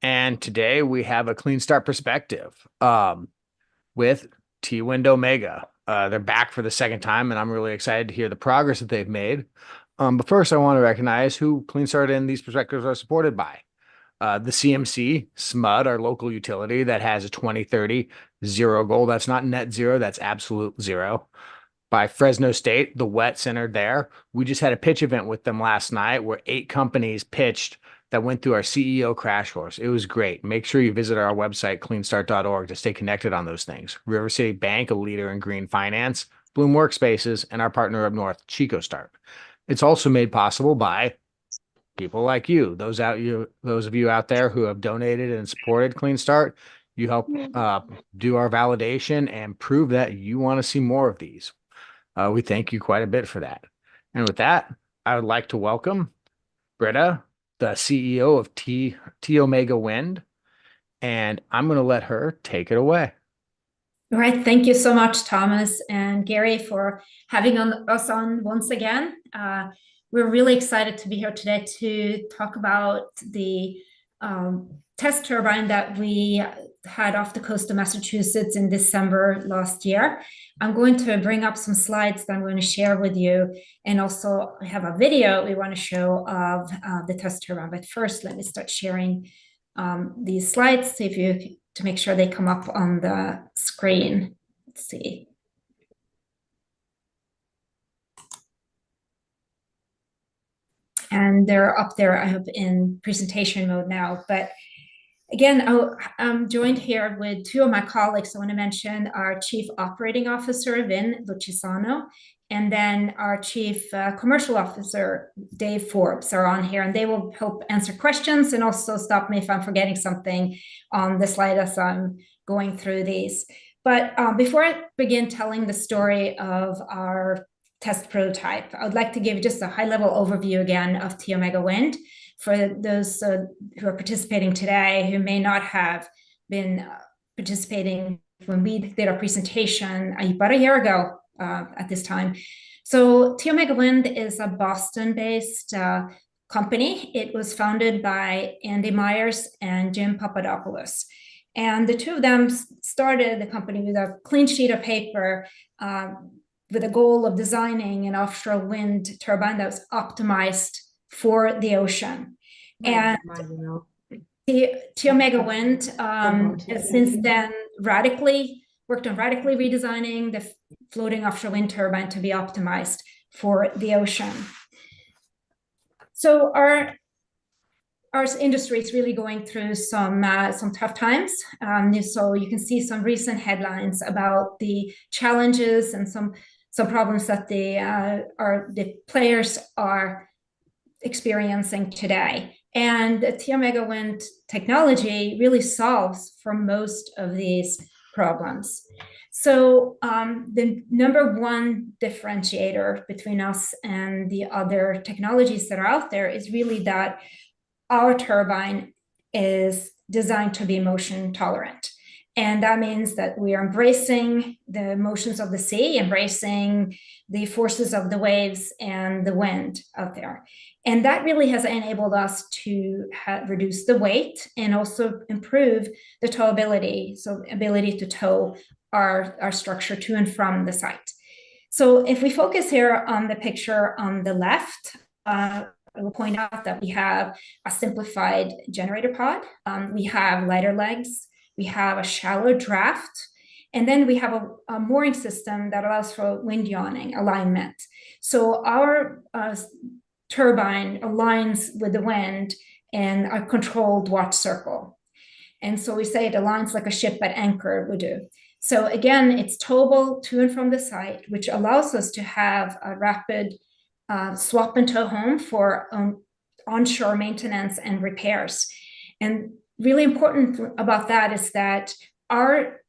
and today we have a clean start perspective with T-Wind Omega. They're back for the second time, and I'm really excited to hear the progress that they've made. But first, I want to recognize who CleanStart and these perspectives are supported by. The CMC, SMUD, our local utility that has a 2030 zero goal. That's not net zero, that's absolute zero. By Fresno State, the wet center there. We just had a pitch event with them last night where 8 companies pitched that went through our CEO crash course. It was great. Make sure you visit our website, cleanstart.org, to stay connected on those things. River City Bank, a leader in green finance, Bloom Workspaces, and our partner up north, ChicoStart. It's also made possible by people like you, those of you out there who have donated and supported CleanStart. You help do our validation and prove that you want to see more of these. We thank you quite a bit for that. And with that, I would like to welcome Brita, the CEO of T Omega Wind, and I'm going to let her take it away. All right. Thank you so much, Thomas and Gary, for having us on once again. We're really excited to be here today to talk about the test turbine that we had off the coast of Massachusetts in December last year. I'm going to bring up some slides that I'm going to share with you, and also have a video we want to show of the test turbine. But first, let me start sharing these slides, to make sure they come up on the screen. Let's see. And they're up there, I hope, in presentation mode now. But again, I'm joined here with 2 of my colleagues. I want to mention our Chief Operating Officer, Vin Lucisano, and then our Chief Commercial Officer, Dave Forbes, are on here, and they will help answer questions and also stop me if I'm forgetting something on the slide as I'm going through these. But before I begin telling the story of our test prototype, I would like to give just a high-level overview again of T Omega Wind for those who are participating today who may not have been participating when we did our presentation about a year ago at this time. So T Omega Wind is a Boston-based company. It was founded by Andy Myers and Jim Papadopoulos. And the 2 of them started the company with a clean sheet of paper with a goal of designing an offshore wind turbine that was optimized for the ocean. And T Omega Wind has since then worked on radically redesigning the floating offshore wind turbine to be optimized for the ocean. So our industry is really going through some tough times. So you can see some recent headlines about the challenges and some problems that the players are experiencing today. And the T Omega Wind technology really solves for most of these problems. So the number one differentiator between us and the other technologies that are out there is really that our turbine is designed to be motion tolerant. And that means that we are embracing the motions of the sea, embracing the forces of the waves and the wind out there. And that really has enabled us to reduce the weight and also improve the towability, so ability to tow our structure to and from the site. So if we focus here on the picture on the left, I will point out that we have a simplified generator pod. We have lighter legs. We have a shallow draft, and then we have a mooring system that allows for wind yawing alignment. So our turbine aligns with the wind in a controlled watch circle. And so we say it aligns like a ship at anchor would do. So again, it's towable to and from the site, which allows us to have a rapid swap and tow home for onshore maintenance and repairs. And really important about that is that our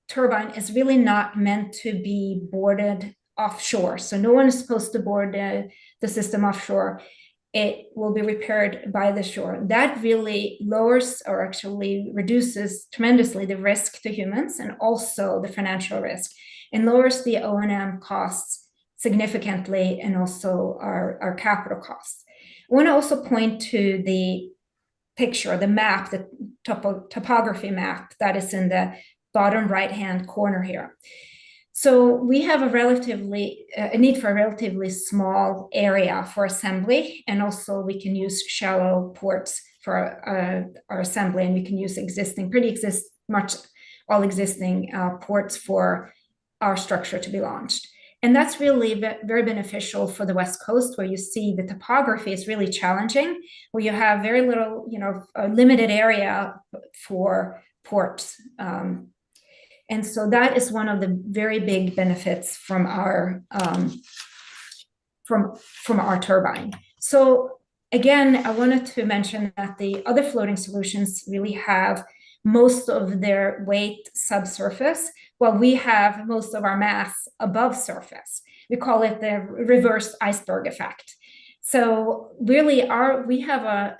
turbine is really not meant to be boarded offshore. So no one is supposed to board the system offshore. It will be repaired by the shore. That really lowers, or actually reduces tremendously, the risk to humans and also the financial risk, and lowers the O&M costs significantly, and also our capital costs. I want to also point to the picture, the map, the topography map that is in the bottom right-hand corner here. So we have a need for a relatively small area for assembly, and also we can use shallow ports for our assembly, and we can use all existing ports for our structure to be launched. And that's really very beneficial for the West Coast, where you see the topography is really challenging, where you have very little, a limited area for ports. And so that is one of the very big benefits from our turbine. So again, I wanted to mention that the other floating solutions really have most of their weight subsurface, while we have most of our mass above surface. We call it the reverse iceberg effect. So really we have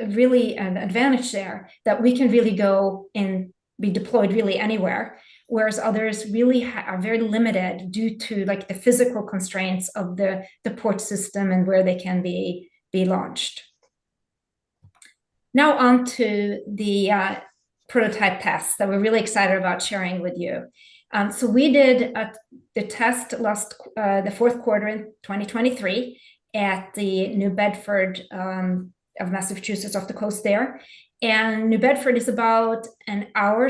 really an advantage there, that we can really go and be deployed really anywhere, whereas others really are very limited due to like the physical constraints of the port system and where they can be launched. Now on to the prototype test that we're really excited about sharing with you. So we did the test the fourth quarter in 2023 at the New Bedford of Massachusetts, off the coast there. And New Bedford is about an hour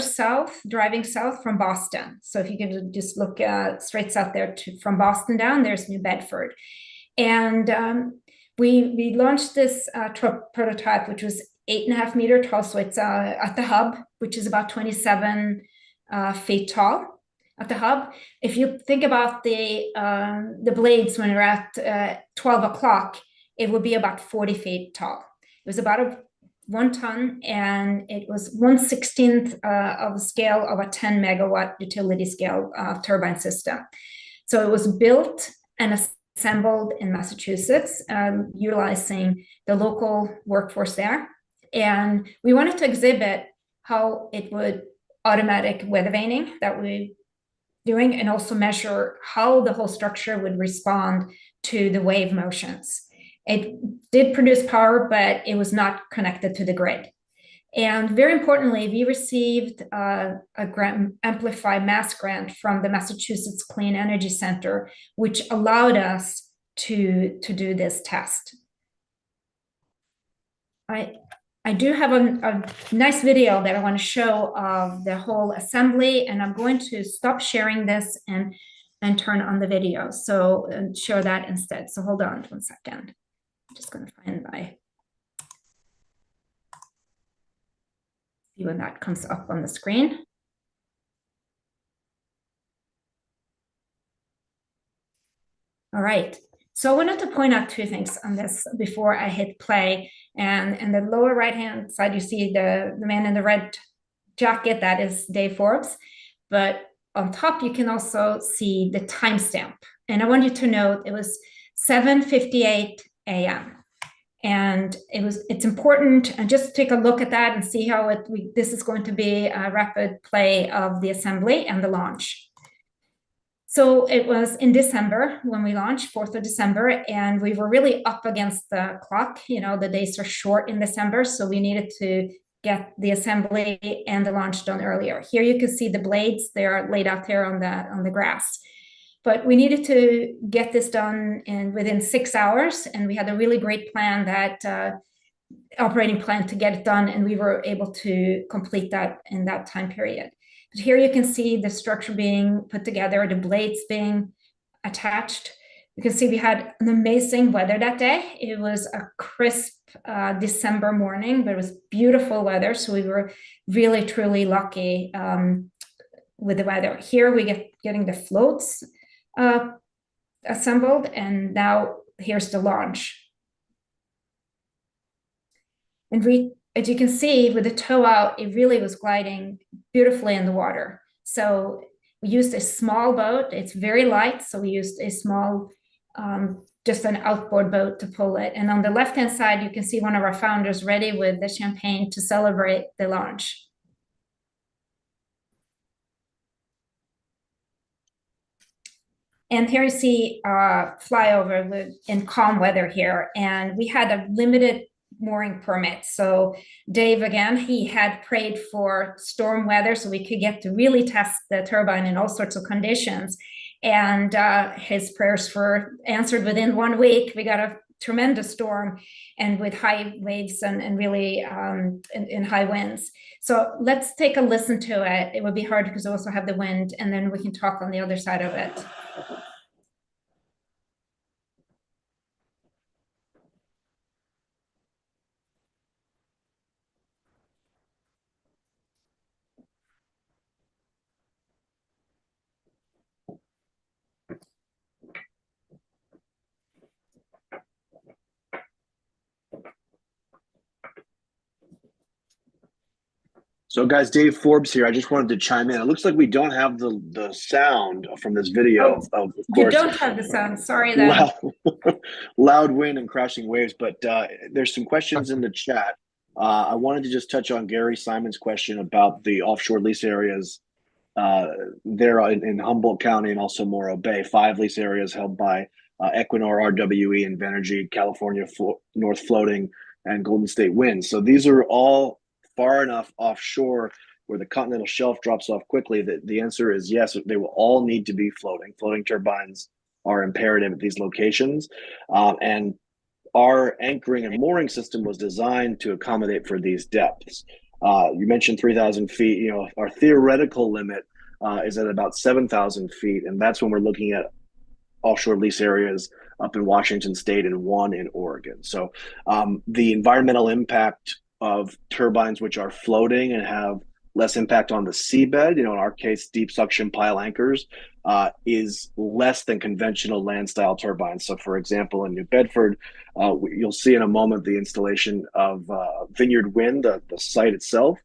driving south from Boston. So if you could just look straight south there from Boston down, there's New Bedford. And we launched this prototype, which was 8.5 meter tall. So it's at the hub, which is about 27 feet tall at the hub. If you think about the blades when you're at 12 o'clock, it would be about 40 feet tall. It was about 1 ton, and it was 1/16 of the scale of a 10 megawatt utility scale turbine system. So it was built and assembled in Massachusetts, utilizing the local workforce there. And we wanted to exhibit how it would automatic weather vaning that we're doing, and also measure how the whole structure would respond to the wave motions. It did produce power, but it was not connected to the grid. And very importantly, we received a grant, Amplify Mass grant from the Massachusetts Clean Energy Center, which allowed us to do this test. I do have a nice video that I want to show of the whole assembly, and I'm going to stop sharing this and turn on the video, so show that instead. So hold on 1 second. I'm just going to find see when that comes up on the screen. All right. So I wanted to point out 2 things on this before I hit play. And in the lower right-hand side, you see the man in the red jacket. That is Dave Forbes. But on top, you can also see the timestamp. And I want you to note it was 7:58 a.m. And it's important, and just take a look at that and see how this is going to be a rapid play of the assembly and the launch. So it was in December when we launched, 4th of December, and we were really up against the clock. The days are short in December, so we needed to get the assembly and the launch done earlier. Here you can see the blades. They are laid out there on the grass. But we needed to get this done within 6 hours, and we had a really great plan, operating plan to get it done, and we were able to complete that in that time period. But here you can see the structure being put together, the blades being attached. You can see we had an amazing weather that day. It was a crisp December morning, but it was beautiful weather. So we were really, truly lucky with the weather. Here we getting the floats assembled, and now here's the launch. And as you can see, with the tow out, it really was gliding beautifully in the water. So we used a small boat. It's very light, so we used a small, just an outboard boat to pull it. And on the left-hand side, you can see one of our founders ready with the champagne to celebrate the launch. And here you see flyover in calm weather here. And we had a limited mooring permit. So Dave, again, he had prayed for storm weather so we could get to really test the turbine in all sorts of conditions. And his prayers were answered within 1 week. We got a tremendous storm and with high waves and really in high winds. So let's take a listen to it. It would be hard because we also have the wind, and then we can talk on the other side of it. So, guys, Dave Forbes here. I just wanted to chime in. It looks like we don't have the sound from this video. Of You course, don't have the sound. Sorry, then. loud, loud wind and crashing waves. But there's some questions in the chat. I wanted to just touch on Gary Simon's question about the offshore lease areas there in Humboldt County and also Morro Bay. 5 lease areas held by Equinor, RWE, and Venergy, California North Floating, and Golden State Wind. So these are all far enough offshore where the continental shelf drops off quickly that the answer is yes, they will all need to be floating. Floating turbines are imperative at these locations. And our anchoring and mooring system was designed to accommodate for these depths. You mentioned 3,000 feet. You know, our theoretical limit is at about 7,000 feet, and that's when we're looking at offshore lease areas up in Washington State and 1 in Oregon. So the environmental impact of turbines which are floating and have less impact on the seabed, you know, in our case, deep suction pile anchors, is less than conventional land style turbines. So, for example, in New Bedford, you'll see in a moment the installation of Vineyard Wind, the site itself.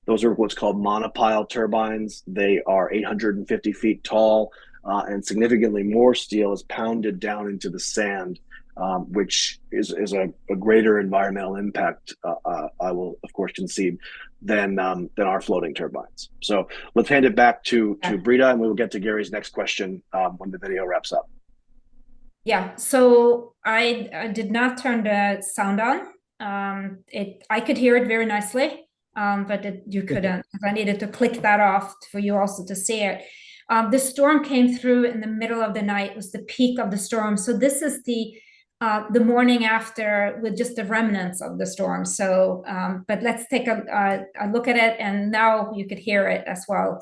Those are what's called monopile turbines. They are 850 feet tall, and significantly more steel is pounded down into the sand, which is a greater environmental impact, I will, of course, concede, than our floating turbines. So let's hand it back to Brita, and we will get to Gary's next question when the video wraps up. Yeah, so I did not turn the sound on. I could hear it very nicely, but you couldn't. I needed to click that off for you also to see it. The storm came through in the middle of the night. It was the peak of the storm. So this is the morning after with just the remnants of the storm. So, but let's take a look at it, and now you could hear it as well.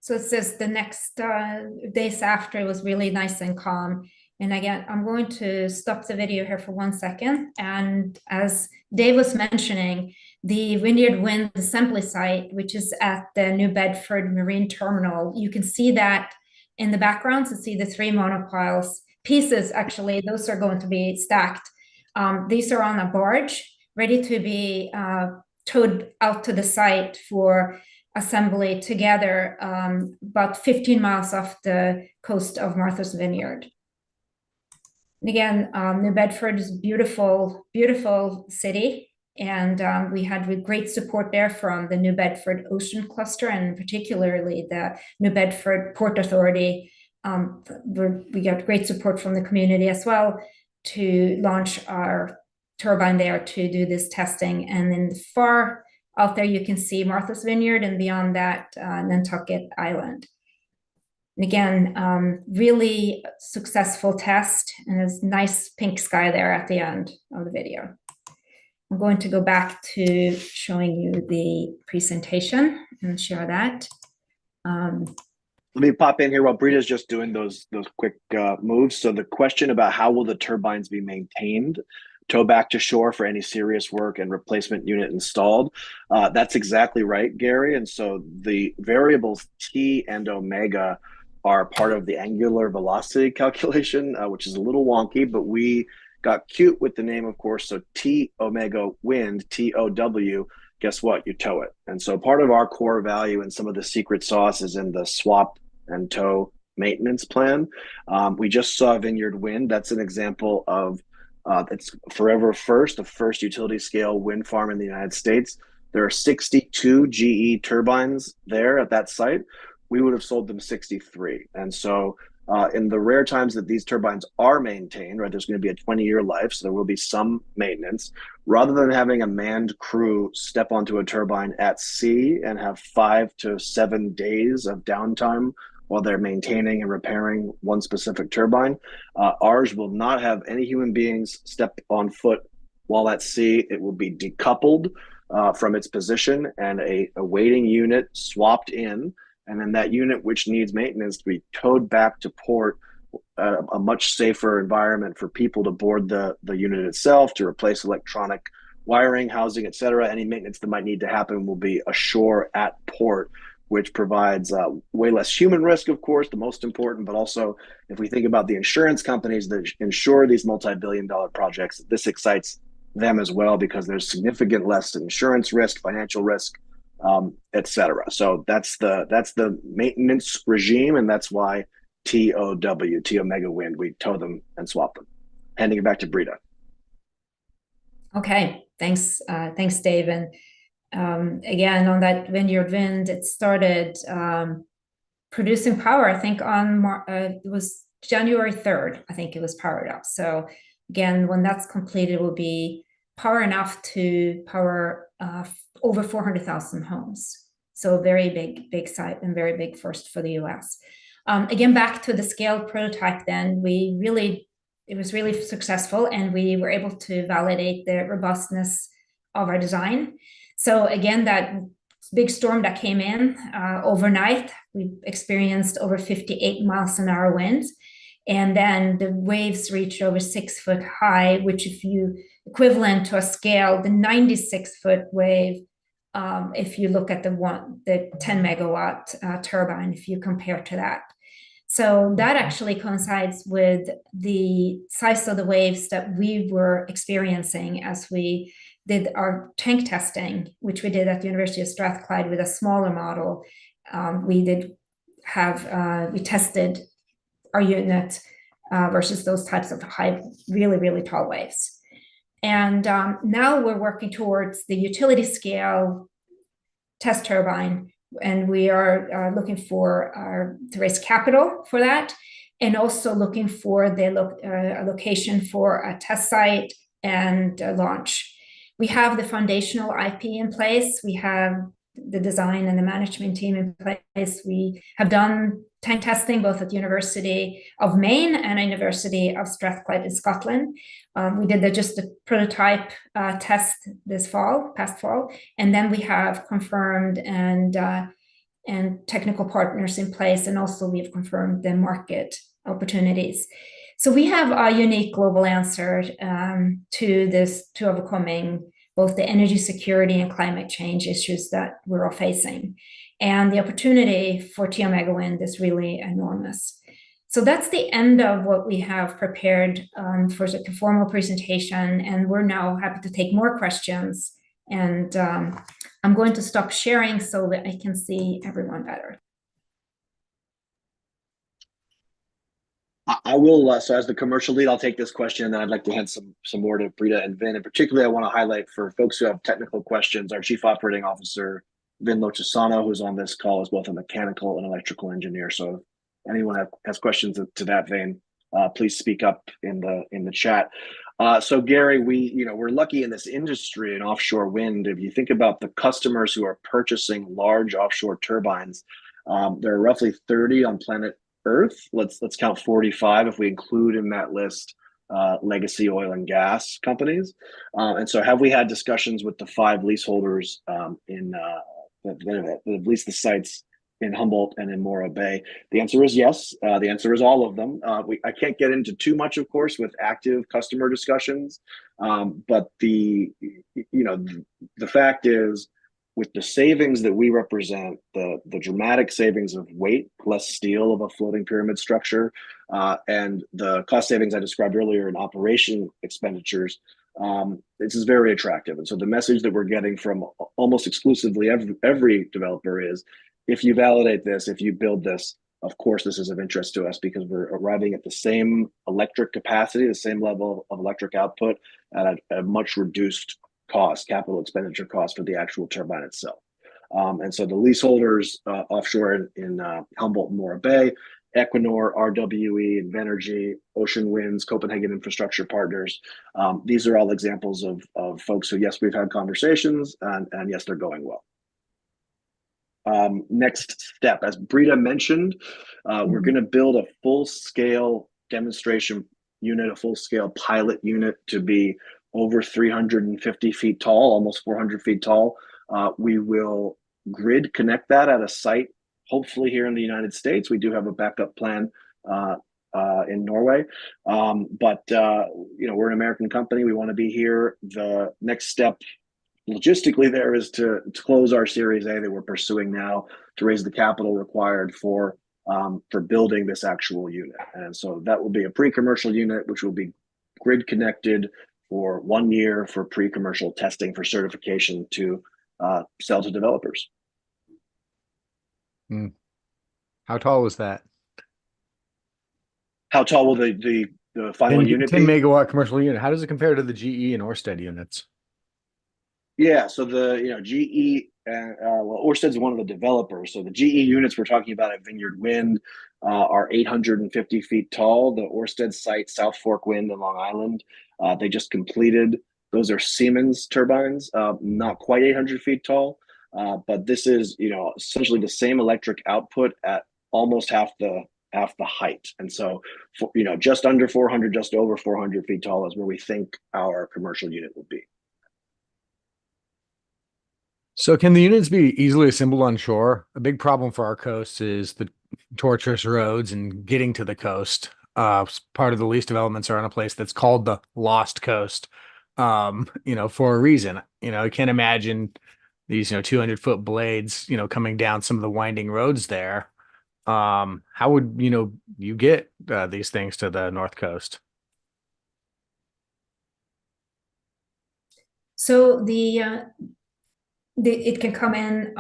So it says the next days after it was really nice and calm. And again, I'm going to stop the video here for 1 second. And as Dave was mentioning, the Vineyard Wind assembly site, which is at the New Bedford Marine Terminal, you can see that in the background to see the 3 monopiles pieces. Actually, those are going to be stacked. These are on a barge ready to be towed out to the site for assembly together, about 15 miles off the coast of Martha's Vineyard. And again, New Bedford is a beautiful, beautiful city. And we had great support there from the New Bedford Ocean Cluster, and particularly the New Bedford Port Authority. We got great support from the community as well to launch our turbine there to do this testing. And in the far out there, you can see Martha's Vineyard, and beyond that, Nantucket Island. And again, really successful test, and there's nice pink sky there at the end of the video. I'm going to go back to showing you the presentation and share that. Let me pop in here while Brita's just doing those quick moves. So the question about how will the turbines be maintained, tow back to shore for any serious work and replacement unit installed. That's exactly right, Gary. And so the variables T and omega are part of the angular velocity calculation, which is a little wonky, but we got cute with the name, of course. So T omega wind, TOW, guess what? You tow it. And so part of our core value and some of the secret sauce is in the swap and tow maintenance plan. We just saw Vineyard Wind. That's an example of it's forever first, the first utility scale wind farm in the United States. There are 62 GE turbines there at that site. We would have sold them 63. And so in the rare times that these turbines are maintained, right, there's going to be a 20-year life, so there will be some maintenance. Rather than having a manned crew step onto a turbine at sea and have 5 to 7 days of downtime while they're maintaining and repairing one specific turbine, ours will not have any human beings step on foot while at sea. It will be decoupled from its position and a waiting unit swapped in. And then that unit, which needs maintenance, to be towed back to port, a much safer environment for people to board the unit itself, to replace electronic wiring, housing, et cetera. Any maintenance that might need to happen will be ashore at port, which provides way less human risk, of course, the most important, but also if we think about the insurance companies that insure these multi-billion-dollar projects, this excites them as well because there's significant less insurance risk, financial risk, et cetera. So that's the maintenance regime, and that's why TOW, T omega wind, we tow them and swap them. Handing it back to Brita. Okay, thanks, Dave. And again, on that Vineyard Wind, it started producing power, I think it was January 3rd, I think it was powered up. So again, when that's completed, it will be power enough to power over 400,000 homes. So a very big site and very big first for the US. Again, back to the scaled prototype then, it was really successful, and we were able to validate the robustness of our design. So again, that big storm that came in overnight, we experienced over 58 miles an hour winds. And then the waves reached over 6 foot high, which if you equivalent to a scale, the 96-foot wave, if you look at the 10 megawatt turbine, if you compare to that. So that actually coincides with the size of the waves that we were experiencing as we did our tank testing, which we did at the University of Strathclyde with a smaller model. We tested our unit versus those types of high, really tall waves. And now we're working towards the utility scale test turbine, and we are looking to raise capital for that, and also looking for the location for a test site and launch. We have the foundational IP in place. We have the design and the management team in place. We have done tank testing both at the University of Maine and University of Strathclyde in Scotland. We did just a prototype test past fall, and then we have confirmed and technical partners in place, and also we've confirmed the market opportunities. So we have a unique global answer to overcoming both the energy security and climate change issues that we're all facing. And the opportunity for T omega wind is really enormous. So that's the end of what we have prepared for the formal presentation, and we're now happy to take more questions. And I'm going to stop sharing so that I can see everyone better. I will, so as the commercial lead, I'll take this question, and then I'd like to hand some more to Brita and Vin. And particularly, I want to highlight for folks who have technical questions, our Chief Operating Officer, Vin Lochisano, who's on this call, is both a mechanical and electrical engineer. So if anyone has questions to that vein, please speak up in the chat. So Gary, we're lucky in this industry in offshore wind. If you think about the customers who are purchasing large offshore turbines, there are roughly 30 on planet Earth. Let's count 45 if we include in that list legacy oil and gas companies. And so, have we had discussions with the 5 leaseholders that have leased the sites in Humboldt and in Morro Bay? The answer is yes. The answer is all of them. I can't get into too much, of course, with active customer discussions, but the fact is, with the savings that we represent, the dramatic savings of weight, less steel of a floating pyramid structure, and the cost savings I described earlier in operation expenditures, this is very attractive. And so the message that we're getting from almost exclusively every developer is, if you validate this, if you build this, of course, this is of interest to us because we're arriving at the same electric capacity, the same level of electric output at a much reduced cost, capital expenditure cost for the actual turbine itself. And so the leaseholders offshore in Humboldt and Morro Bay, Equinor, RWE, Invenergy, Ocean Winds, Copenhagen Infrastructure Partners, these are all examples of folks who, yes, we've had conversations, and yes, they're going well. Next step, as Brita mentioned, we're going to build a full-scale demonstration unit, a full-scale pilot unit to be over 350 feet tall, almost 400 feet tall. We will grid connect that at a site, hopefully here in the United States. We do have a backup plan in Norway, but we're an American company. We want to be here. The next step logistically there is to close our Series A that we're pursuing now to raise the capital required for building this actual unit. And so that will be a pre-commercial unit, which will be grid connected for 1 year for pre-commercial testing for certification to sell to developers. How tall is that? How tall will the final unit 10 be? megawatt commercial unit. How does it compare to the GE and Ørsted units? Yeah, so the GE and Ørsted's one of the developers. So the GE units we're talking about at Vineyard Wind are 850 feet tall. The Ørsted site, South Fork Wind in Long Island, they just completed. Those are Siemens turbines, not quite 800 feet tall, but this is essentially the same electric output at almost half the height. And so just under 400, just over 400 feet tall is where we think our commercial unit will be. So can the units be easily assembled on shore? A big problem for our coast is the tortuous roads and getting to the coast. Part of the lease developments are on a place that's called the Lost Coast, for a reason. I can't imagine these, 200-foot blades, coming down some of the winding roads there. How would, you get these things to the North Coast? So it can come in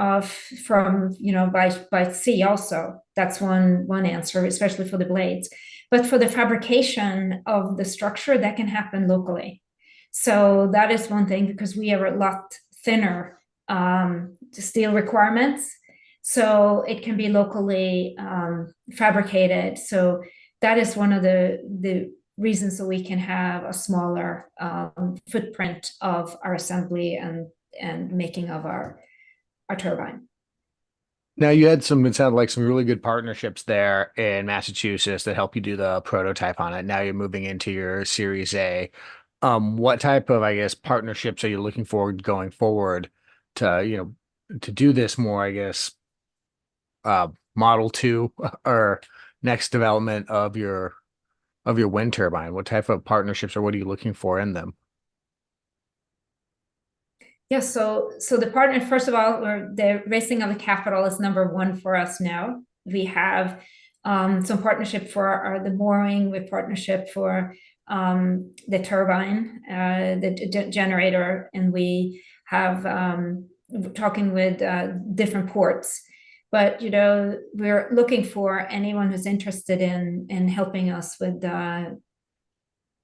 from by sea also. That's one answer, especially for the blades. But for the fabrication of the structure, that can happen locally. So that is one thing, because we have a lot thinner steel requirements. So it can be locally fabricated. So that is one of the reasons that we can have a smaller footprint of our assembly and making of our turbine. Now you had it sounded like some really good partnerships there in Massachusetts that help you do the prototype on it. Now you're moving into your Series A. What type of, I guess, partnerships are you looking forward going forward to, to do this more, I guess, Model 2 or next development of your wind turbine? What type of partnerships or what are you looking for in them? Yes, so the partner, first of all, the raising of the capital is number one for us now. We have some partnership for the mooring, with partnership for the turbine, the generator, and we have talking with different ports. But we're looking for anyone who's interested in helping us with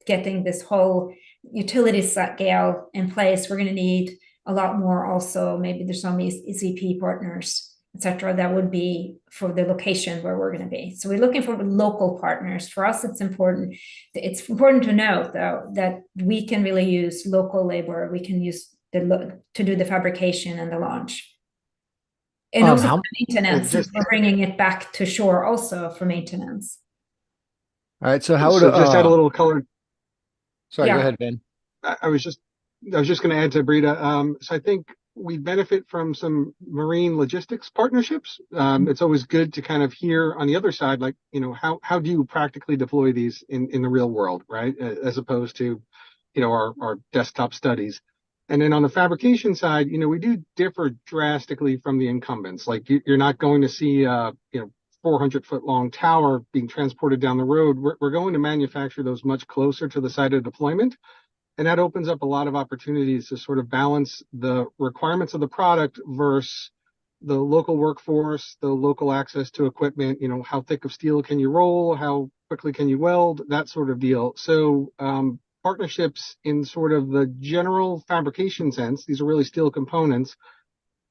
getting this whole utility scale in place. We're going to need a lot more also. Maybe there's some ECP partners, etc. That would be for the location where we're going to be. So we're looking for local partners. For us, it's important. It's important to note, though, that we can really use local labor. We can use to do the fabrication and the launch. And also for maintenance, we're bringing it back to shore also for maintenance. All right. So how would just add a little color? Sorry, go Yeah. ahead, Ben. I was just going to add to Brita. So I think we benefit from some marine logistics partnerships. It's always good to kind of hear on the other side, like, how do you practically deploy these in the real world, right? As opposed to, our desktop studies. And then on the fabrication side, we do differ drastically from the incumbents. Like you're not going to see, 400-foot long tower being transported down the road. We're going to manufacture those much closer to the site of deployment. And that opens up a lot of opportunities to sort of balance the requirements of the product versus the local workforce, the local access to equipment, how thick of steel can you roll, how quickly can you weld, that sort of deal. So partnerships in sort of the general fabrication sense, these are really steel components,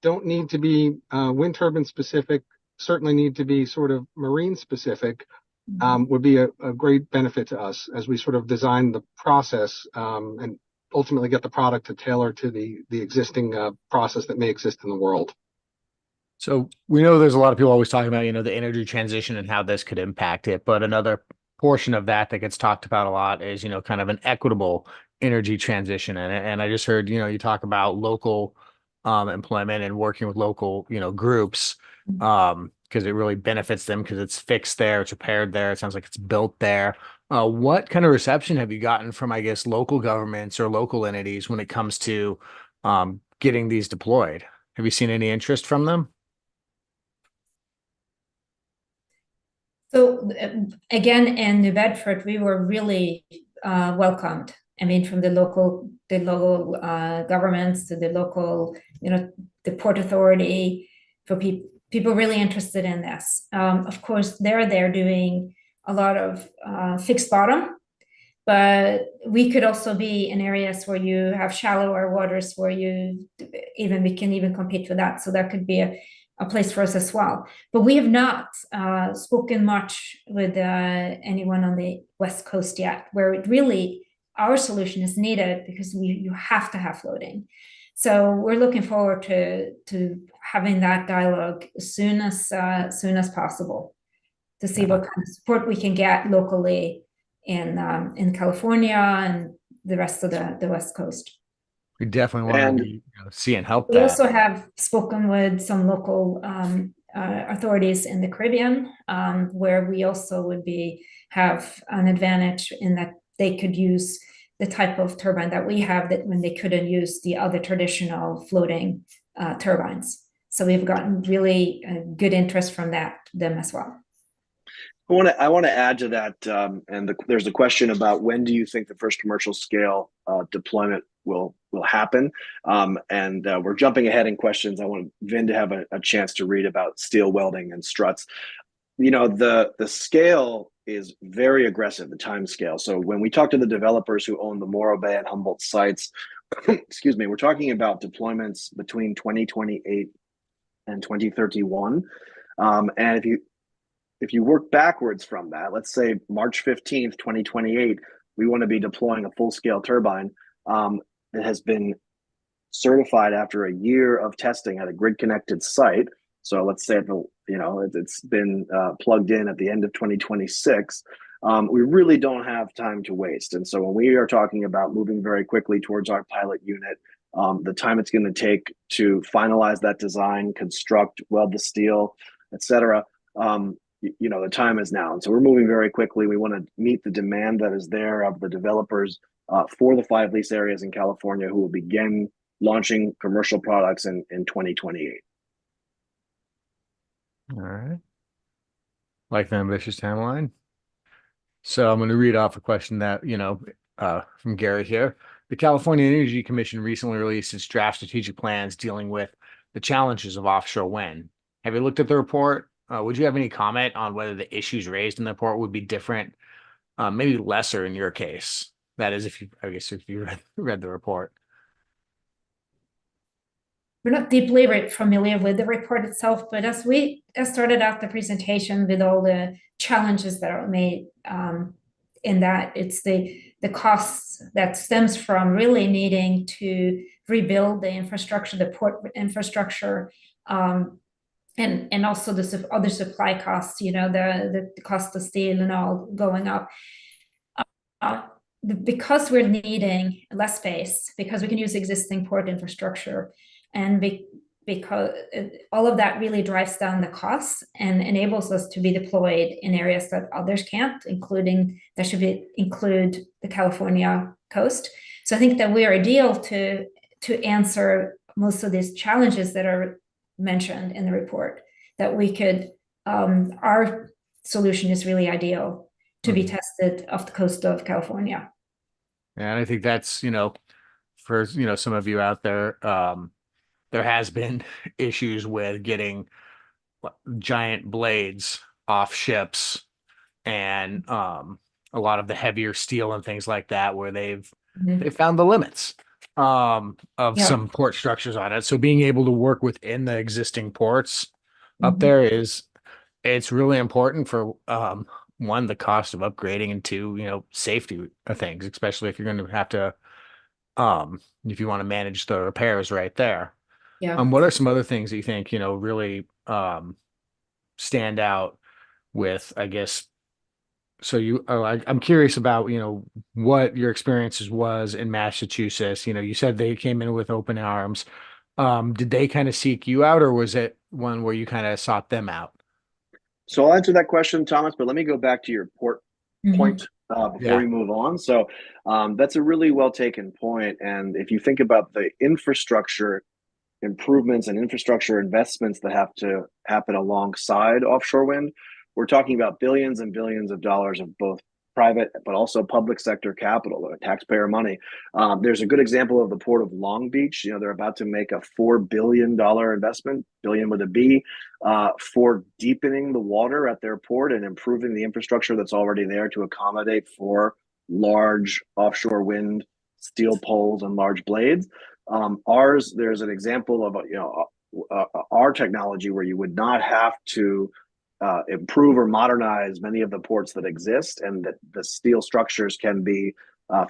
don't need to be wind turbine specific, certainly need to be sort of marine specific. Would be a great benefit to us as we sort of design the process and ultimately get the product to tailor to the existing process that may exist in the world. So we know there's a lot of people always talking about, the energy transition and how this could impact it. But another portion of that gets talked about a lot is, kind of an equitable energy transition. And I just heard, you talk about local employment and working with local, groups because it really benefits them because it's fixed there, it's repaired there. It sounds like it's built there. What kind of reception have you gotten from, I guess, local governments or local entities when it comes to getting these deployed? Have you seen any interest from them? So again, in New Bedford, we were really welcomed. I mean, from the local governments to the local, the Port Authority, for people really interested in this. Of course, they're doing a lot of fixed bottom, but we could also be in areas where you have shallower waters where we can even compete with that. So that could be a place for us as well. But we have not spoken much with anyone on the West Coast yet, where our solution is needed because you have to have floating. So we're looking forward to having that dialogue as soon as possible to see what kind of support we can get locally in California and the rest of the West Coast. We definitely want to see and help We that. also have spoken with some local authorities in the Caribbean, where we also have an advantage in that they could use the type of turbine that we have that when they couldn't use the other traditional floating turbines. So we've gotten really good interest from them as well. I want to add to that, there's a question about when do you think the first commercial scale deployment will happen, and we're jumping ahead in questions. I want Vin to have a chance to read about steel welding and struts. The scale is very aggressive, the time scale. So when we talk to the developers who own the Morro Bay and Humboldt sites, excuse me, we're talking about deployments between 2028 and 2031, and if you work backwards from that, let's say March 15th, 2028, we want to be deploying a full-scale turbine that has been certified after a year of testing at a grid-connected site. So let's say it's been plugged in at the end of 2026. We really don't have time to waste. And so when we are talking about moving very quickly towards our pilot unit, the time it's going to take to finalize that design, construct, weld the steel, etc., the time is now. And so we're moving very quickly. We want to meet the demand that is there of the developers for the 5 lease areas in California who will begin launching commercial products in 2028. All right. Like the ambitious timeline. So I'm going to read off a question that, from Gary here. The California Energy Commission recently released its draft strategic plans dealing with the challenges of offshore wind. Have you looked at the report? Would you have any comment on whether the issues raised in the report would be different, maybe lesser in your case? That is, if you read the report. We're not deeply familiar with the report itself, but as we started out the presentation with all the challenges that are made in that, it's the costs that stems from really needing to rebuild the infrastructure, the port infrastructure, and also the other supply costs, the cost of steel and all going up. because we're needing less space, because we can use existing port infrastructure, and because all of that really drives down the costs and enables us to be deployed in areas that others can't, include the California coast. So I think that we are ideal to answer most of these challenges that are mentioned in the report. That we could, our solution is really ideal to be tested off the coast of California. And I think that's, for, some of you out there, there has been issues with getting giant blades off ships and a lot of the heavier steel and things like that, where they've found the limits of some port structures on it. So being able to work within the existing ports up there it's really important for one, the cost of upgrading, and two, safety of things, especially if you're going to have to if you want to manage the repairs right there. What are some other things that you think, really stand out with, I guess? So I'm curious about, what your experiences was in Massachusetts. You said they came in with open arms. Did they kind of seek you out, or was it one where you kind of sought them out? So I'll answer that question, Thomas, but let me go back to your port point before we move on. So that's a really well taken point. And if you think about the infrastructure improvements and infrastructure investments that have to happen alongside offshore wind, we're talking about billions and billions of dollars of both private but also public sector capital or taxpayer money. There's a good example of the Port of Long Beach. They're about to make a $4 billion investment, billion with a B, for deepening the water at their port and improving the infrastructure that's already there to accommodate for large offshore wind steel poles and large blades. There's an example of our technology where you would not have to improve or modernize many of the ports that exist, and that the steel structures can be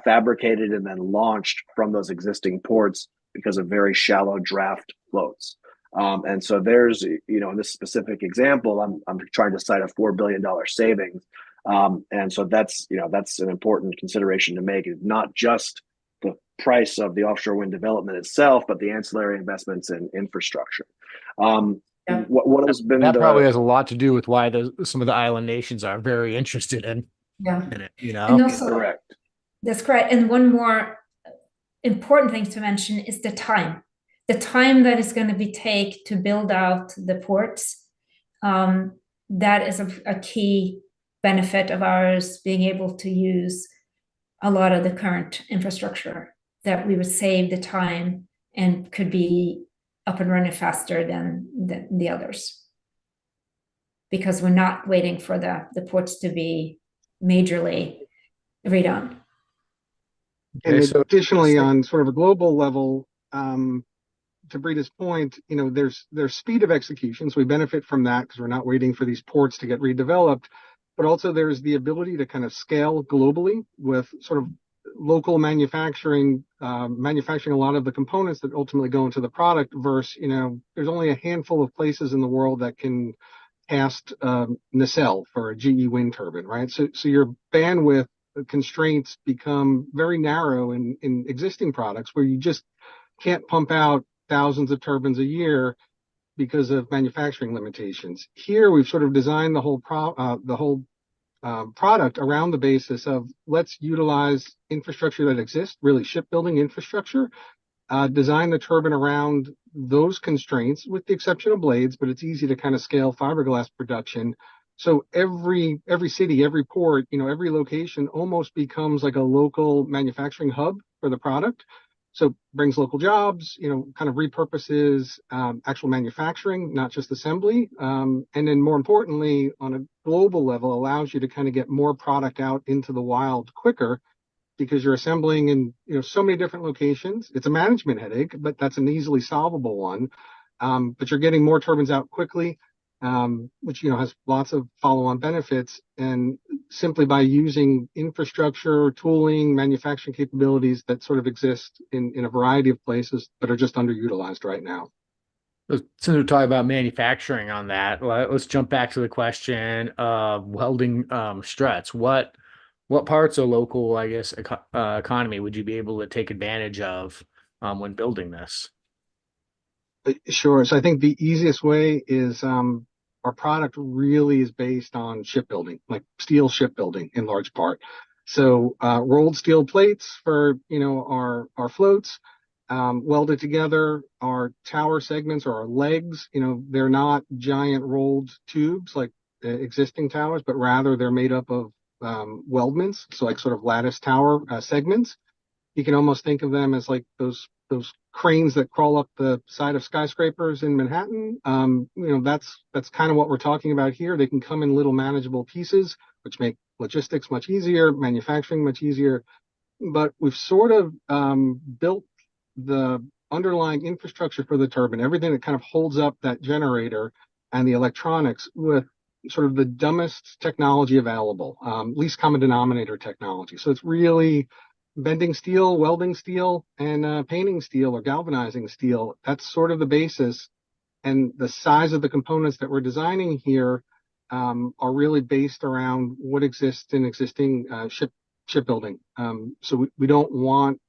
fabricated and then launched from those existing ports because of very shallow draft floats. And so there's, in this specific example, I'm trying to cite a $4 billion savings. And so that's an important consideration to make. It's not just the price of the offshore wind development itself, but the ancillary investments in infrastructure. What has been probably has a lot to do with why some of the island nations are very interested in it, And also, correct. That's correct. And one more important thing to mention is the time that is going to be take to build out the ports. That is a key benefit of ours, being able to use a lot of the current infrastructure, that we would save the time and could be up and running faster than the others, because we're not waiting for the ports to be majorly redone. And additionally, on sort of a global level, to Brita's point, there's speed of execution, so we benefit from that because we're not waiting for these ports to get redeveloped. But also there's the ability to kind of scale globally with sort of local manufacturing a lot of the components that ultimately go into the product, versus, there's only a handful of places in the world that can cast nacelle for a GE wind turbine, right? So your bandwidth constraints become very narrow in existing products, where you just can't pump out thousands of turbines a year because of manufacturing limitations. Here, we've sort of designed the whole product around the basis of, let's utilize infrastructure that exists, really shipbuilding infrastructure, design the turbine around those constraints, with the exception of blades, but it's easy to kind of scale fiberglass production. So every city, every port, every location almost becomes like a local manufacturing hub for the product. So brings local jobs, kind of repurposes actual manufacturing, not just assembly. And then more importantly, on a global level, allows you to kind of get more product out into the wild quicker, because you're assembling in so many different locations. It's a management headache, but that's an easily solvable one. But you're getting more turbines out quickly, which has lots of follow-on benefits. And simply by using infrastructure, tooling, manufacturing capabilities that sort of exist in a variety of places that are just underutilized right now. Since we're talking about manufacturing on that, let's jump back to the question of welding struts. What what parts of local, I guess, economy would you be able to take advantage of when building this? Sure. So I think the easiest way is our product really is based on shipbuilding, like steel shipbuilding in large part. So rolled steel plates for our floats, welded together. Our tower segments or our legs, they're not giant rolled tubes like existing towers, but rather they're made up of weldments, so like sort of lattice tower segments. You can almost think of them as like those cranes that crawl up the side of skyscrapers in Manhattan. That's kind of what we're talking about here. They can come in little manageable pieces, which make logistics much easier, manufacturing much easier. But we've sort of built the underlying infrastructure for the turbine, everything that kind of holds up that generator and the electronics with sort of the dumbest technology available, least common denominator technology. So it's really bending steel, welding steel, and painting steel or galvanizing steel. That's sort of the basis. And the size of the components that we're designing here are really based around what exists in existing shipbuilding. So we don't want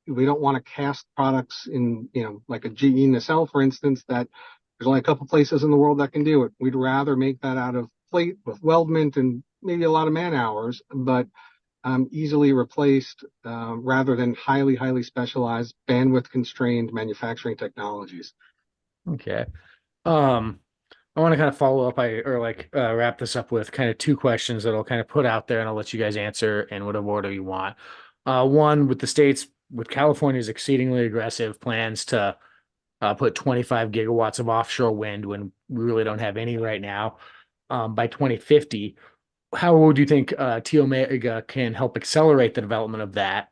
to cast products in, like a GE nacelle, for instance, that there's only a couple places in the world that can do it. We'd rather make that out of plate with weldment and maybe a lot of man hours, but easily replaced rather than highly specialized, bandwidth constrained manufacturing technologies. Okay. Um, I want to kind of follow up wrap this up with kind of two questions that I'll kind of put out there and I'll let you guys answer in whatever order you want. One, with California's exceedingly aggressive plans to put 25 gigawatts of offshore wind when we really don't have any right now, by 2050. How would you think T Omega can help accelerate the development of that,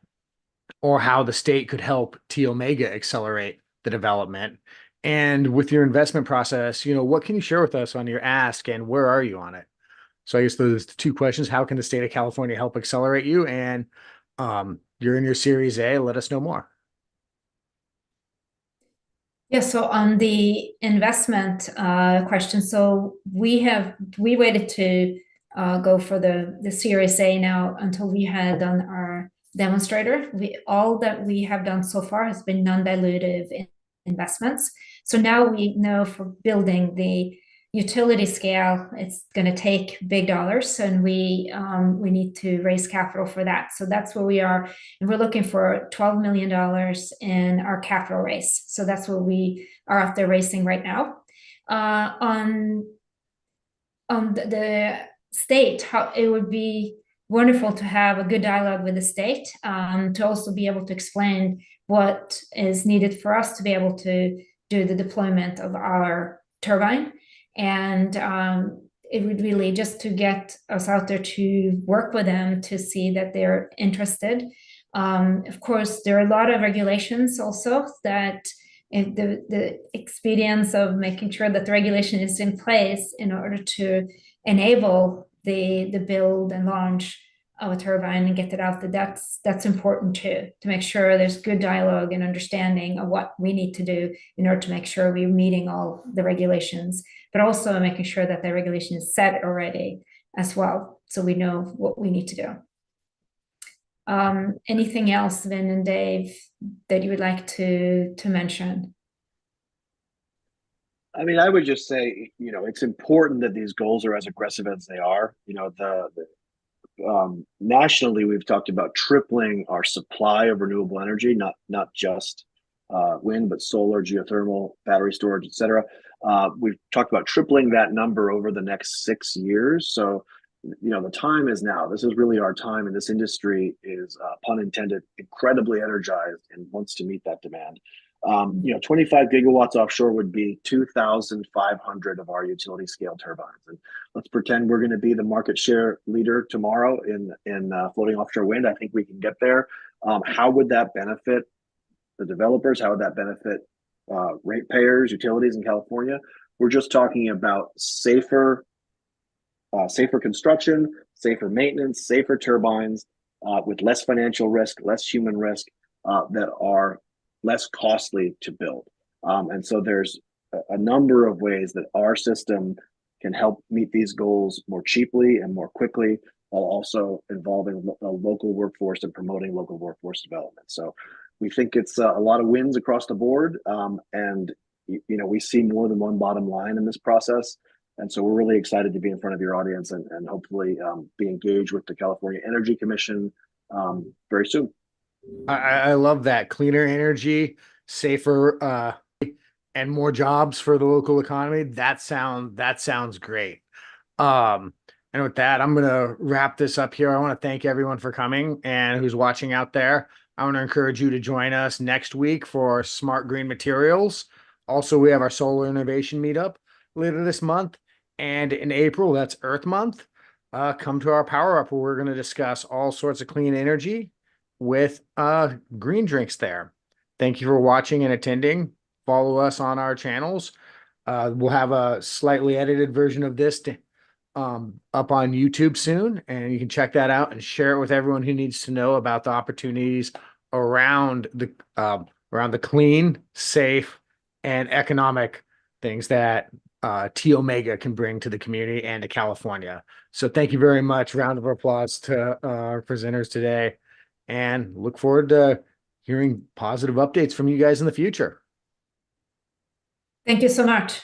or how the state could help T Omega accelerate the development? And with your investment process, what can you share with us on your ask and where are you on it? So I guess those are the two questions. How can the state of California help accelerate you? And you're in your Series A. Let us know more. Yeah, so on the investment question, so we waited to go for the Series A now until we had done our demonstrator. All that we have done so far has been non-dilutive investments. So now we know for building the utility scale, it's going to take big dollars, and we need to raise capital for that. So that's where we are, and we're looking for $12 million in our capital raise. So that's what we are out there raising right now. On the state, how it would be wonderful to have a good dialogue with the state, to also be able to explain what is needed for us to be able to do the deployment of our turbine. And it would really just to get us out there to work with them to see that they're interested. Of course, there are a lot of regulations also that the expedience of making sure that the regulation is in place in order to enable the build and launch of a turbine and get it out there, that's important too, to make sure there's good dialogue and understanding of what we need to do in order to make sure we're meeting all the regulations, but also making sure that the regulation is set already as well, so we know what we need to do. Anything else, Vin and Dave, that you would like to mention? I mean, I would just say, it's important that these goals are as aggressive as they are. Nationally, we've talked about tripling our supply of renewable energy, not just wind, but solar, geothermal, battery storage, et cetera. We've talked about tripling that number over the next 6 years. So, the time is now. This is really our time, and this industry is, pun intended, incredibly energized and wants to meet that demand. 25 gigawatts offshore would be 2,500 of our utility scale turbines. And let's pretend we're going to be the market share leader tomorrow in floating offshore wind. I think we can get there. How would that benefit the developers? How would that benefit ratepayers, utilities in California? We're just talking about safer construction, safer maintenance, safer turbines with less financial risk, less human risk, that are less costly to build. And so there's a number of ways that our system can help meet these goals more cheaply and more quickly. while also involving a local workforce and promoting local workforce development. So we think it's a lot of wins across the board. And, we see more than one bottom line in this process. And so we're really excited to be in front of your audience and hopefully be engaged with the California Energy Commission very soon. I love that. Cleaner energy, safer, and more jobs for the local economy. That sounds great. And with that, I'm gonna wrap this up here. I want to thank everyone for coming and who's watching out there. I want to encourage you to join us next week for Smart Green Materials. Also, we have our Solar Innovation Meetup later this month. And in April, that's Earth Month. Come to our Power Up where we're going to discuss all sorts of clean energy with green drinks there. Thank you for watching and attending. Follow us on our channels. We'll have a slightly edited version of this up on YouTube soon, and you can check that out and share it with everyone who needs to know about the opportunities around the clean, safe, and economic things that T Omega can bring to the community and to California. So thank you very much. Round of applause to our presenters today, and look forward to hearing positive updates from you guys in the future. Thank you so much.